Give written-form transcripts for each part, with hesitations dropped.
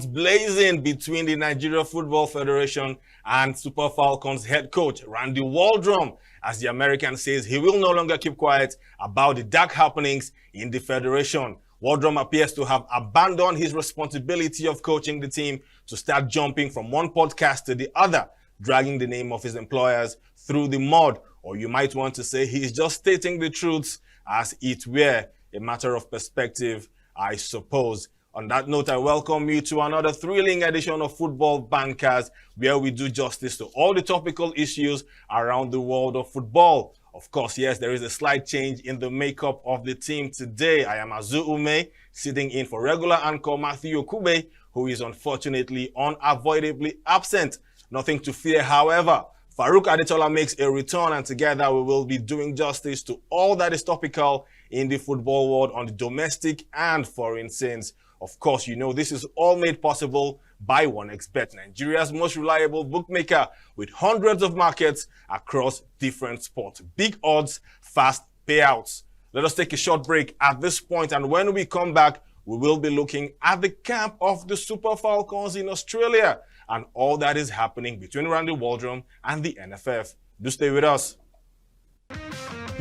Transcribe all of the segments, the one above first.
Blazing between the Nigeria Football Federation and Super Falcons head coach Randy Waldrum, as the American says he will no longer keep quiet about the dark happenings in the federation. Waldrum appears to have abandoned his responsibility of coaching the team to start jumping from one podcast to the other, dragging the name of his employers through the mud. Or you might want to say he is just stating the truths as it were a matter of perspective, I suppose. On that note, I welcome you to another thrilling edition of Football Bankers, where we do justice to all the topical issues around the world of football. Of course, yes, there is a slight change in the makeup of the team today. I am Azu Ume, sitting in for regular anchor Matthew Okube, who is unfortunately unavoidably absent. Nothing to fear, however. Farouk Adetola makes a return, and together we will be doing justice to all that is topical in the football world on the domestic and foreign scenes. Of course, you know this is all made possible by 1xBet, Nigeria's most reliable bookmaker with hundreds of markets across different sports. Big odds, fast payouts. Let us take a short break at this point, and when we come back, we will be looking at the camp of the Super Falcons in Australia and all that is happening between Randy Waldrum and the NFF. Do stay with us.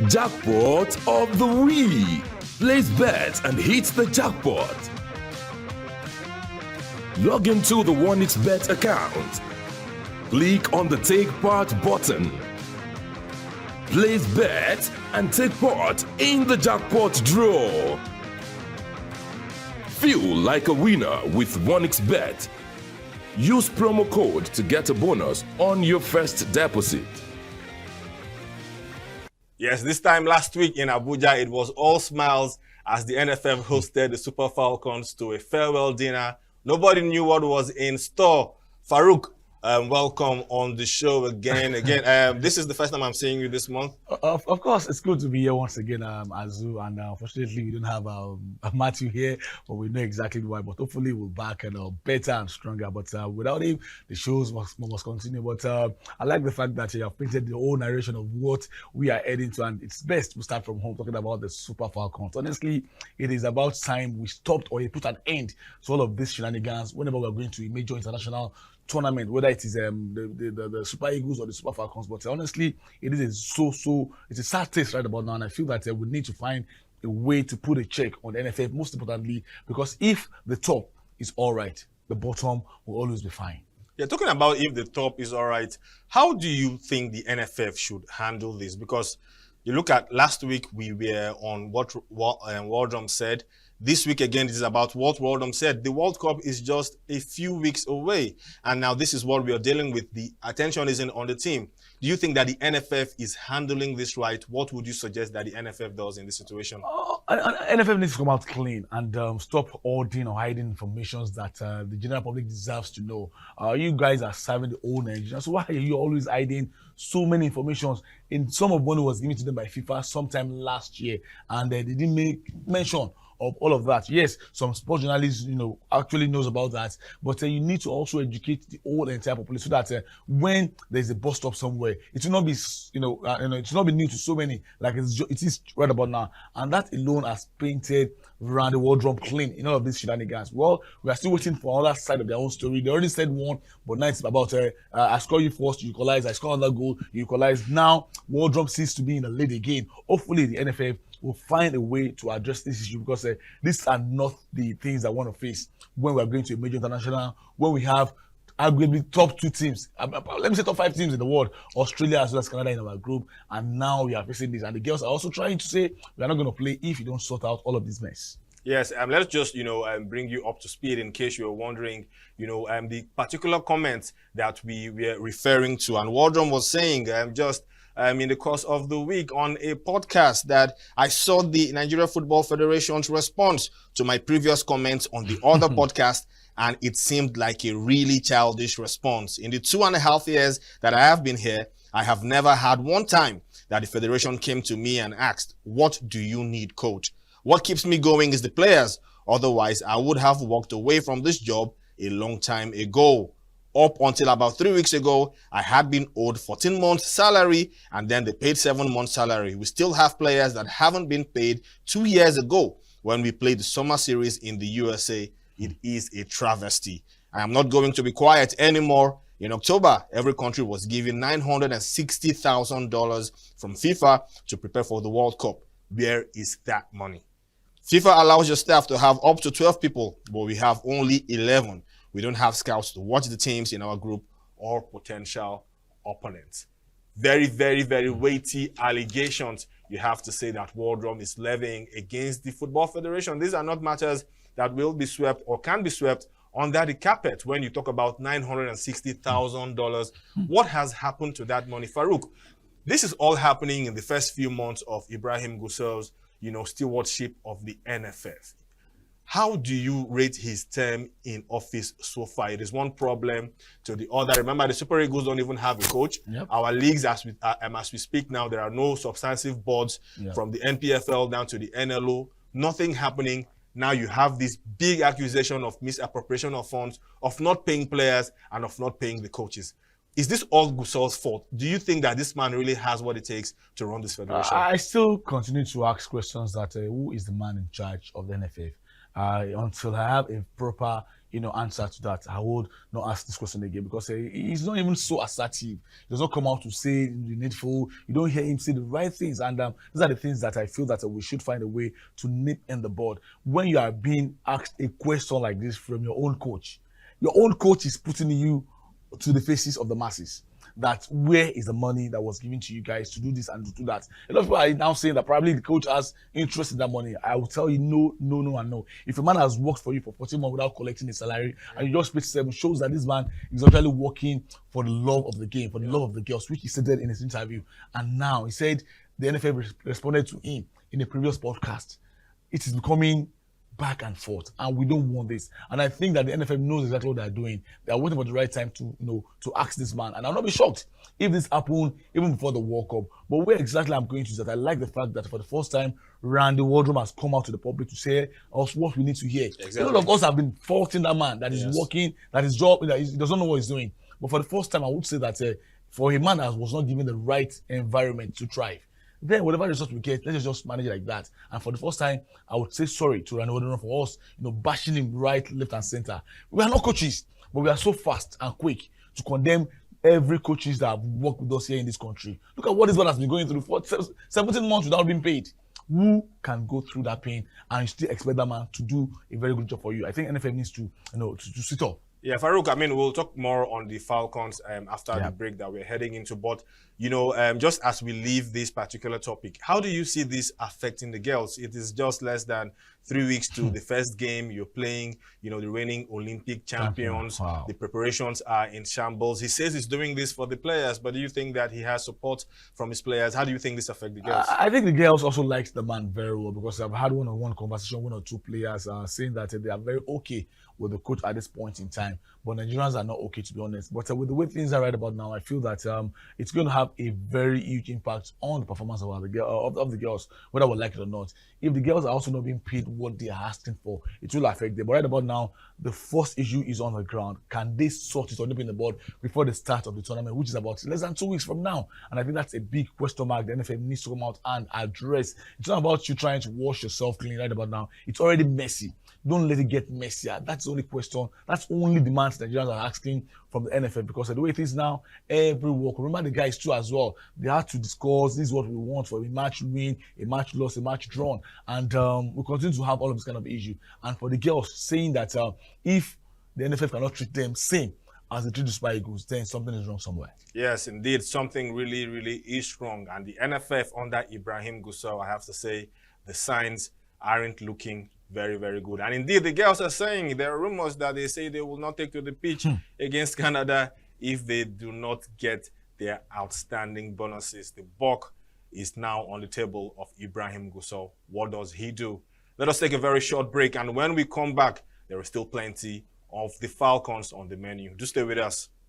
Jackpot of the week. Place bets and hit the jackpot. Log into the 1xBet account. Click on the Take Part button. Place bet and take part in the jackpot draw. Feel like a winner with 1xBet. Use promo code to get a bonus on your first deposit. Yes, this time last week in Abuja, it was all smiles as the NFF hosted the Super Falcons to a farewell dinner. Nobody knew what was in store. Farouk, welcome on the show again. This is the first time I'm seeing you this month. Of course, it's good to be here once again, Azu. And unfortunately, we don't have Matthew here, but we know exactly why. But hopefully, we're back and better and stronger. But without him, the shows must continue. But I like the fact that you have painted the whole narration of what we are heading to, and it's best to start from home talking about the Super Falcons. Honestly, it is about time we stopped or put an end to all of these shenanigans whenever we're going to a major international tournament, whether it is the Super Eagles or the Super Falcons. But honestly, it is it's a sad taste right about now, and I feel that we need to find a way to put a check on the NFF, most importantly, because if the top is all right, the bottom will always be fine. Yeah, talking about if the top is all right, how do you think the NFF should handle this? Because you look at last week, we were on what Waldrum said. This week, again, this is about what Waldrum said. The World Cup is just a few weeks away. And now this is what we are dealing with. The attention isn't on the team. Do you think that the NFF is handling this right? What would you suggest that the NFF does in this situation? NFF needs to come out clean and stop hoarding or hiding information that the general public deserves to know. You guys are serving the old Nigerians. So why are you always hiding so many informations? In some of money was given to them by FIFA sometime last year, and they didn't make mention of all of that. Yes, some sports journalists, actually knows about that, but you need to also educate the whole entire population so that when there's a bus stop somewhere, it will not be, it will not be new to so many like it is right about now. And that alone has painted Randy Waldrum clean in all of these shenanigans. Well, we are still waiting for another side of their own story. They already said one, but now it's about I score you first, you equalize, I score another goal, you equalize. Now Waldrum seems to be in the lead again. Hopefully the NFF will find a way to address this issue, because these are not the things I want to face when we are going to a major international, when we have arguably top two teams, let me say top 5 teams in the world, Australia as well as Canada in our group, and now we are facing this. And the girls are also trying to say we are not going to play if you don't sort out all of this mess. Yes, let's just, bring you up to speed in case you're wondering, the particular comments that we were referring to. And Waldrum was saying in the course of the week on a podcast that I saw the Nigeria Football Federation's response to my previous comments on the other podcast, and it seemed like a really childish response. In the 2.5 years that I have been here, I have never had one time that the Federation came to me and asked, "What do you need, coach?" What keeps me going is the players. Otherwise, I would have walked away from this job a long time ago. Up until about 3 weeks ago, I had been owed 14 months salary, and then they paid 7 months salary. We still have players that haven't been paid 2 years ago when we played the summer series in the USA. It is a travesty. I am not going to be quiet anymore. In October, every country was given $960,000 from FIFA to prepare for the World Cup. Where is that money? FIFA allows your staff to have up to 12 people, but we have only 11. We don't have scouts to watch the teams in our group or potential opponents. Very, very, very weighty allegations. You have to say that Waldrum is levying against the Football Federation. These are not matters that will be swept or can be swept under the carpet. When you talk about $960,000, what has happened to that money? Farouk, this is all happening in the first few months of Ibrahim Gusel's, stewardship of the NFF. How do you rate his term in office so far? It is one problem to the other. Remember, the Super Eagles don't even have a coach. Yep. Our leagues, as we speak now, there are no substantive boards from the NPFL down to the NLO. Nothing happening. Now you have this big accusation of misappropriation of funds, of not paying players, and of not paying the coaches. Is this all Gusel's fault? Do you think that this man really has what it takes to run this federation? I still continue to ask questions that who is the man in charge of the NFF? Until I have a proper, answer to that, I would not ask this question again, because he's not even so assertive. He does not come out to say the needful. You don't hear him say the right things, and these are the things that I feel that we should find a way to nip in the bud. When you are being asked a question like this from your own coach is putting you to the faces of the masses. That where is the money that was given to you guys to do this and to do that? A lot of people are now saying that probably the coach has interest in that money. I will tell you no, and no. If a man has worked for you for 14 months without collecting his salary, and you just paid 7, shows that this man is actually working for the love of the game, for the love of the girls, which he said in his interview. And now he said the NFF responded to him in a previous podcast. It is becoming back and forth, and we don't want this. And I think that the NFF knows exactly what they're doing. They are waiting for the right time to ask this man. And I'll not be shocked if this happened even before the World Cup. But where exactly I'm going to is that I like the fact that for the first time, Randy Waldrum has come out to the public to say us what we need to hear. Exactly. A lot of us have been faulting that man that is working, that his job, that he doesn't know what he's doing. But for the first time, I would say that for a man that was not given the right environment to thrive, then whatever result we get, let's just manage it like that. And for the first time, I would say sorry to Randy Waldrum for us, bashing him right, left, and center. We are not coaches, but we are so fast and quick to condemn every coaches that have worked with us here in this country. Look at what this man has been going through for 17 months without being paid. Who can go through that pain and you still expect that man to do a very good job for you? I think NFF needs to sit up. Yeah, Farouk, we'll talk more on the Falcons after the break that we're heading into. But, just as we leave this particular topic, how do you see this affecting the girls? It is just less than 3 weeks to the first game. You're playing, the reigning Olympic champions. Wow. The preparations are in shambles. He says he's doing this for the players, but do you think that he has support from his players? How do you think this affects the girls? I think the girls also like the man very well, because I've had one-on-one conversation, 1 or 2 players saying that they are very okay with the coach at this point in time. But Nigerians are not okay, to be honest. But with the way things are right about now, I feel that it's going to have a very huge impact on the performance of the girls, whether we like it or not. If the girls are also not being paid what they are asking for, it will affect them. But right about now, the first issue is on the ground. Can they sort it or nip in the bud before the start of the tournament, which is about less than 2 weeks from now? And I think that's a big question mark the NFF needs to come out and address. It's not about you trying to wash yourself clean right about now. It's already messy. Don't let it get messier. That's the only question. That's only demands Nigerians are asking from the NFF, because the way it is now, every work. Remember the guys too as well. They had to discuss, this is what we want for a match win, a match loss, a match drawn. And we continue to have all of this kind of issue. And for the girls, saying that if the NFF cannot treat them same as they treat the Super Eagles, then something is wrong somewhere. Yes, indeed. Something really, really is wrong. And the NFF under Ibrahim Gusel, I have to say, the signs aren't looking very, very good. And indeed, the girls are saying there are rumors that they say they will not take to the pitch against Canada if they do not get their outstanding bonuses. The buck is now on the table of Ibrahim Gusel. What does he do? Let us take a very short break. And when we come back, there is still plenty of the Falcons on the menu. Do stay with us.